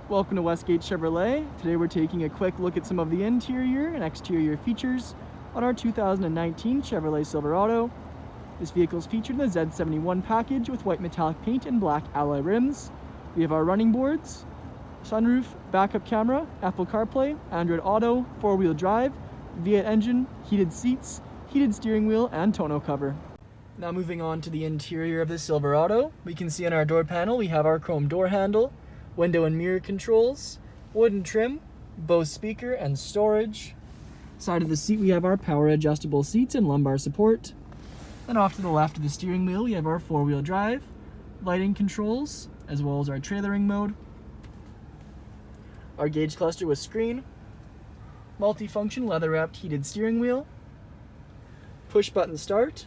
Welcome to Westgate Chevrolet. Today we're taking a quick look at some of the interior and exterior features on our 2019 Chevrolet Silverado. This vehicle is featured in the Z71 package with white metallic paint and black alloy rims. We have our running boards, sunroof, backup camera, Apple CarPlay, Android Auto, 4-wheel drive, V8 engine, heated seats, heated steering wheel, and tonneau cover. Now moving on to the interior of the Silverado, we can see on our door panel we have our chrome door handle, window and mirror controls, wooden trim, Bose speaker and storage. Side of the seat we have our power adjustable seats and lumbar support. Then off to the left of the steering wheel we have our 4-wheel drive, lighting controls, as well as our trailering mode. Our gauge cluster with screen, multifunction leather wrapped heated steering wheel, push button start,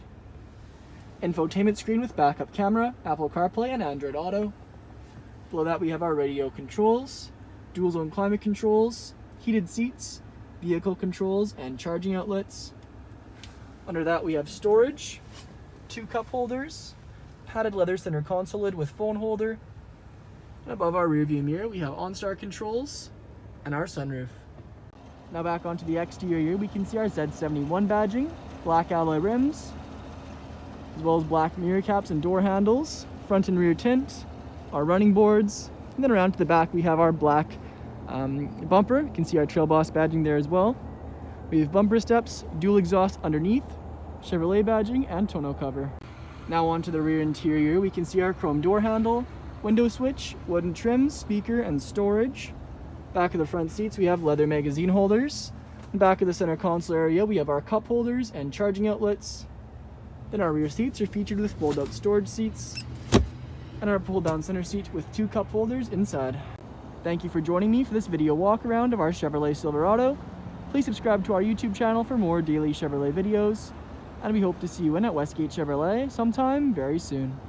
infotainment screen with backup camera, Apple CarPlay and Android Auto. Below that we have our radio controls, dual zone climate controls, heated seats, vehicle controls, and charging outlets. Under that we have storage, 2 cup holders, padded leather center console lid with phone holder. And above our rear view mirror we have OnStar controls and our sunroof. Now back onto the exterior, we can see our Z71 badging, black alloy rims, as well as black mirror caps and door handles, front and rear tint, our running boards, and then around to the back we have our black bumper. You can see our Trail Boss badging there as well. We have bumper steps, dual exhaust underneath, Chevrolet badging, and tonneau cover. Now onto the rear interior, we can see our chrome door handle, window switch, wooden trim, speaker, and storage. Back of the front seats we have leather magazine holders. And back of the center console area we have our cup holders and charging outlets. Then our rear seats are featured with fold-out storage seats, and our pull-down center seat with 2 cup holders inside. Thank you for joining me for this video walk around of our Chevrolet Silverado. Please subscribe to our YouTube channel for more daily Chevrolet videos, and we hope to see you in at Westgate Chevrolet sometime very soon.